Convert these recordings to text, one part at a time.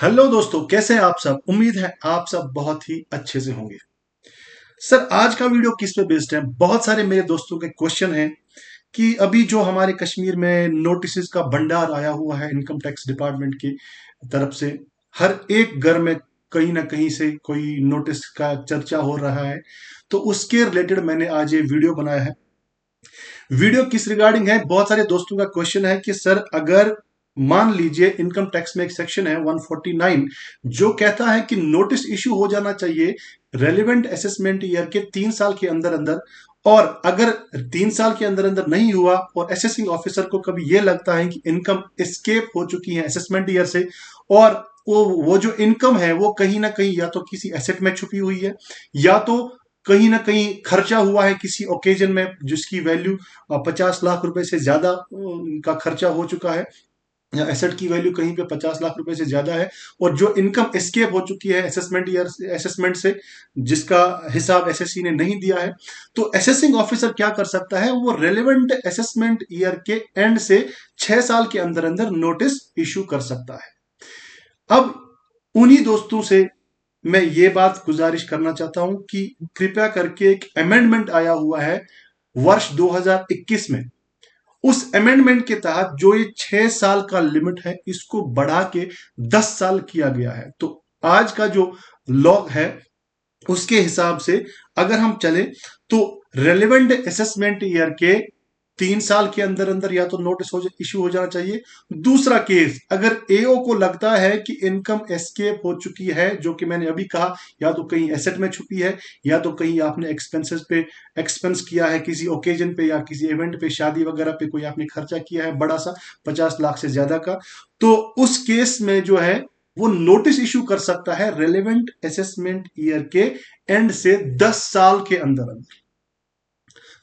Hello दोस्तों, कैसे हैं आप सब। उम्मीद है आप सब बहुत ही अच्छे से होंगे। सर, आज का वीडियो किस पे बेस्ड है? बहुत सारे मेरे दोस्तों के क्वेश्चन हैं कि अभी जो हमारे कश्मीर में नोटिस का भंडार आया हुआ है इनकम टैक्स डिपार्टमेंट की तरफ से, हर एक घर में कहीं ना कहीं से कोई नोटिस का चर्चा हो रहा है। तो उसके रिलेटेड मैंने आज ये वीडियो बनाया है। वीडियो किस रिगार्डिंग है? बहुत सारे दोस्तों का क्वेश्चन है कि सर, अगर मान लीजिए इनकम टैक्स में एक सेक्शन है 149 जो कहता है कि नोटिस इशू हो जाना चाहिए रेलिवेंट असेसमेंट ईयर के 3 साल के अंदर अंदर, और अगर 3 साल के अंदर अंदर नहीं हुआ और असेसिंग ऑफिसर को कभी यह लगता है कि इनकम एस्केप हो चुकी है असेसमेंट ईयर से, और वो जो इनकम है वो कहीं ना कहीं या तो किसी एसेट में छुपी हुई है, या तो कहीं ना कहीं खर्चा हुआ है किसी ओकेजन में जिसकी वैल्यू 50 लाख रुपए से ज्यादा का खर्चा हो चुका है, या एसेट की वैल्यू कहीं पे 50 लाख रुपए से ज्यादा है, और जो इनकम एस्केप हो चुकी है असेसमेंट से, जिसका हिसाब एसएससी ने नहीं दिया है, तो असेसिंग ऑफिसर क्या कर सकता है? वो रेलेवेंट असेसमेंट ईयर के एंड से 6 साल के अंदर अंदर नोटिस इशू कर सकता है। अब उन्हीं दोस्तों से मैं ये बात गुजारिश करना चाहता हूं कि कृपया करके, एक अमेंडमेंट आया हुआ है वर्ष 2021 में, उस अमेंडमेंट के तहत जो ये 6 साल का लिमिट है इसको बढ़ा के 10 साल किया गया है। तो आज का जो लॉ है उसके हिसाब से अगर हम चले तो रेलेवेंट असेसमेंट ईयर के 3 साल के अंदर अंदर या तो नोटिस इशू हो जाना चाहिए। दूसरा केस, अगर एओ को लगता है कि इनकम एस्केप हो चुकी है, जो कि मैंने अभी कहा, या तो कहीं एसेट में छुपी है, या तो कहीं आपने एक्सपेंसेस पे एक्सपेंस किया है किसी ओकेजन पे या किसी इवेंट पे, शादी वगैरह पे कोई आपने खर्चा किया है बड़ा सा 50 लाख से ज्यादा का, तो उस केस में जो है वो नोटिस इशू कर सकता है रेलेवेंट असेसमेंट ईयर के एंड से 10 साल के अंदर अंदर।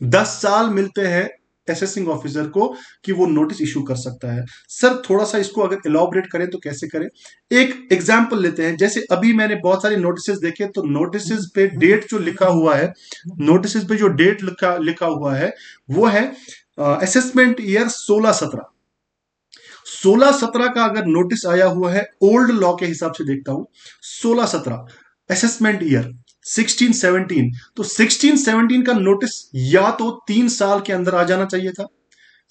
10 साल मिलते हैं असेसिंग ऑफिसर को कि वो नोटिस इशू कर सकता है। सर, थोड़ा सा इसको अगर इलॉबरेट करें तो कैसे करें? एक एग्जांपल लेते हैं। जैसे अभी मैंने बहुत सारे नोटिस देखे, तो नोटिस पे डेट जो लिखा हुआ है, नोटिस पे जो डेट लिखा लिखा हुआ है वो है असेसमेंट ईयर 16-17। 16-17 का अगर नोटिस आया हुआ है, ओल्ड लॉ के हिसाब से देखता हूं, 16-17 असेसमेंट ईयर 16-17, तो 16-17 का नोटिस या तो 3 साल के अंदर आ जाना चाहिए था।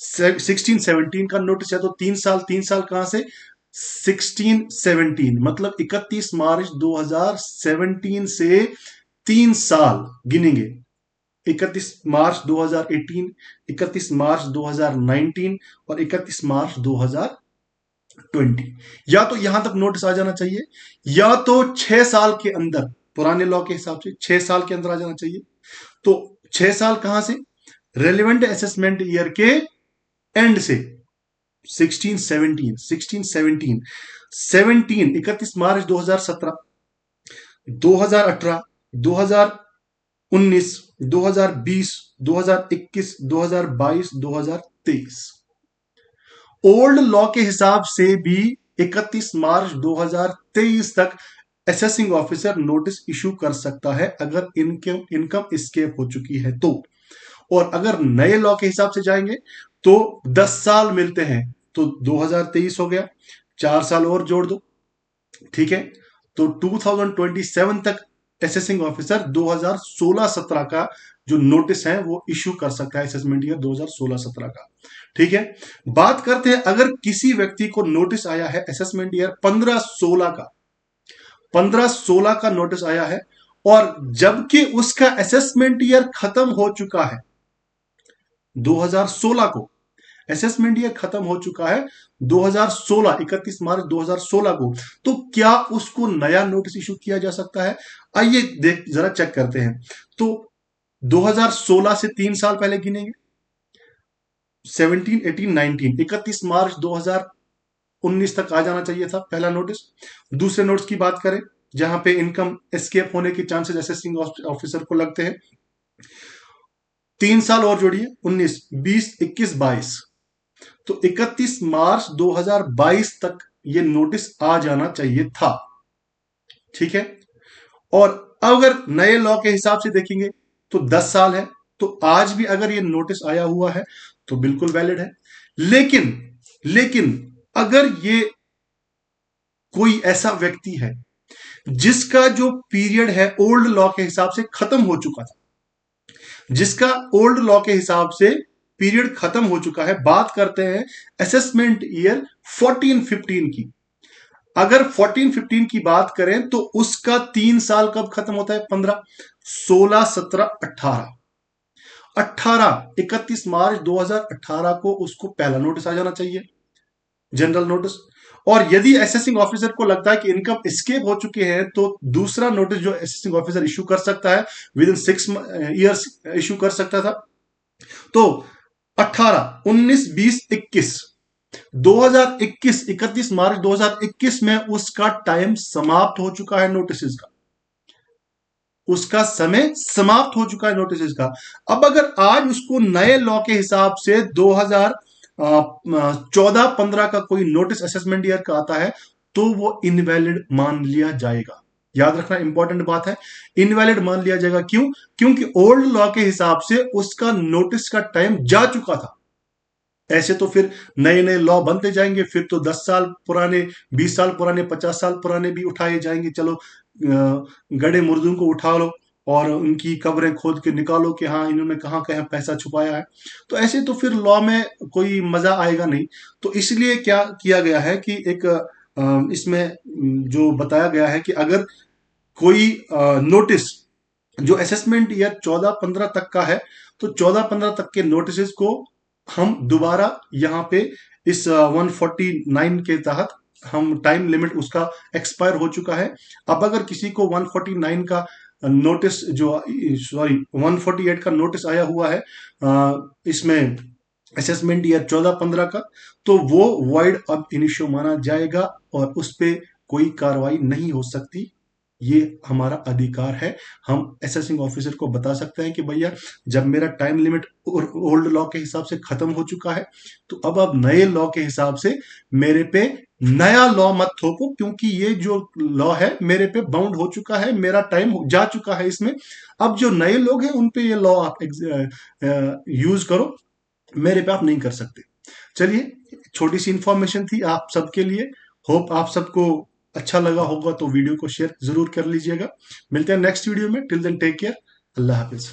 16-17 का नोटिस या तो 3 साल, 3 साल कहां से? 16-17 मतलब 31 मार्च 2017 से 3 साल गिनेंगे। 31 मार्च 2018, 31 मार्च 2019 और 31 मार्च 2020। या तो यहां तक नोटिस आ जाना चाहिए, या तो 6 साल के अंदर, पुराने लॉ के हिसाब से 6 साल के अंदर आ जाना चाहिए। तो 6 साल कहां से? रेलिवेंट असेसमेंट ईयर के एंड से, 16-17 31 मार्च 2017, 2018, 2019, 2020, 2021, 2022, 2023। ओल्ड लॉ के हिसाब से भी 31 मार्च 2023 तक असेसिंग ऑफिसर नोटिस इशू कर सकता है अगर इनकम इनकम एस्केप हो चुकी है तो। और अगर नए लॉ के हिसाब से जाएंगे तो 10 साल मिलते हैं, तो 2023 हो गया, 4 साल और जोड़ दो, ठीक है। तो 2027 तक असेसिंग ऑफिसर 2016-17 का जो नोटिस है वो इशू कर सकता है, असेसमेंट ईयर 2016-17 का। ठीक है। बात करते हैं, अगर किसी व्यक्ति को नोटिस आया है असेसमेंट ईयर 15-16 का, 15-16 का नोटिस आया है, और जबकि उसका असेसमेंट ईयर खत्म हो चुका है 2016 को, असेसमेंट ईयर खत्म हो चुका है 2016, 31 मार्च 2016 को, तो क्या उसको नया नोटिस इशू किया जा सकता है? आइए देख जरा चेक करते हैं। तो 2016 से 3 साल पहले गिनेंगे, 17, 18, 19, 31 मार्च 2019 तक आ जाना चाहिए था पहला नोटिस। दूसरे नोटिस की बात करें जहां पे इनकम एस्केप होने के चांसेस असेसिंग ऑफिसर को लगते हैं, 3 साल और जोड़िए, 19, 20, 21, 22, तो 31 मार्च 2022 तक ये नोटिस आ जाना चाहिए था। ठीक है। और अगर नए लॉ के हिसाब से देखेंगे तो 10 साल है, तो आज भी अगर ये नोटिस आया हुआ है तो बिल्कुल वैलिड है। लेकिन लेकिन अगर ये कोई ऐसा व्यक्ति है जिसका जो पीरियड है ओल्ड लॉ के हिसाब से खत्म हो चुका था, जिसका ओल्ड लॉ के हिसाब से पीरियड खत्म हो चुका है, बात करते हैं असेसमेंट ईयर 14-15 की। अगर 14-15 की बात करें तो उसका 3 साल कब खत्म होता है? 15, 16, 17, 18, 31 मार्च 2018 को उसको पहला नोटिस आ जाना चाहिए, जनरल नोटिस। और यदि असेसिंग ऑफिसर को लगता है कि इनकम एस्केप हो चुके हैं तो दूसरा नोटिस जो असेसिंग ऑफिसर इशू कर सकता है विद इन 6 ईयर्स इशू कर सकता था। तो 18, 19, 20, 21, 2021, 31 मार्च 2021 में उसका टाइम समाप्त हो चुका है नोटिस का, उसका समय समाप्त हो चुका है नोटिस का। अब अगर आज उसको नए लॉ के हिसाब से 2014-15 का कोई नोटिस असेसमेंट ईयर का आता है तो वो इनवैलिड मान लिया जाएगा। याद रखना इंपॉर्टेंट बात है, इनवैलिड मान लिया जाएगा। क्यों? क्योंकि ओल्ड लॉ के हिसाब से उसका नोटिस का टाइम जा चुका था। ऐसे तो फिर नए नए लॉ बनते जाएंगे, फिर तो 10 साल पुराने, 20 साल पुराने, 50 साल पुराने भी उठाए जाएंगे। चलो गड़े मुर्दों को उठा लो और उनकी कब्रें खोद के निकालो कि हाँ इन्होंने कहाँ कहाँ पैसा छुपाया है। तो ऐसे तो फिर लॉ में कोई मजा आएगा नहीं। तो इसलिए क्या किया गया है कि एक इसमें जो बताया गया है कि अगर कोई नोटिस जो असेसमेंट ईयर 14-15 तक का है तो 14-15 तक के नोटिस को हम दोबारा यहाँ पे इस 149 के तहत हम टाइम लिमिट उसका एक्सपायर हो चुका है। अब अगर किसी को 149 का नोटिस जो सॉरी 148 का नोटिस आया हुआ है इसमें असेसमेंट ईयर 14-15 का, तो वो वॉइड अब इनिशियो माना जाएगा और उस पर कोई कार्रवाई नहीं हो सकती। ये हमारा अधिकार है। हम असेसिंग ऑफिसर को बता सकते हैं कि भैया जब मेरा टाइम लिमिट ओल्ड लॉ के हिसाब से खत्म हो चुका है तो अब आप नए लॉ के हिसाब से मेरे पे नया लॉ मत थोपो, क्योंकि ये जो लॉ है मेरे पे बाउंड हो चुका है, मेरा टाइम जा चुका है इसमें। अब जो नए लोग हैं उन पे ये लॉ आप यूज करो, मेरे पे आप नहीं कर सकते। चलिए, छोटी सी इंफॉर्मेशन थी आप सबके लिए। होप आप सबको अच्छा लगा होगा, तो वीडियो को शेयर जरूर कर लीजिएगा। मिलते हैं नेक्स्ट वीडियो में। Till then take care. अल्लाह हाफिज।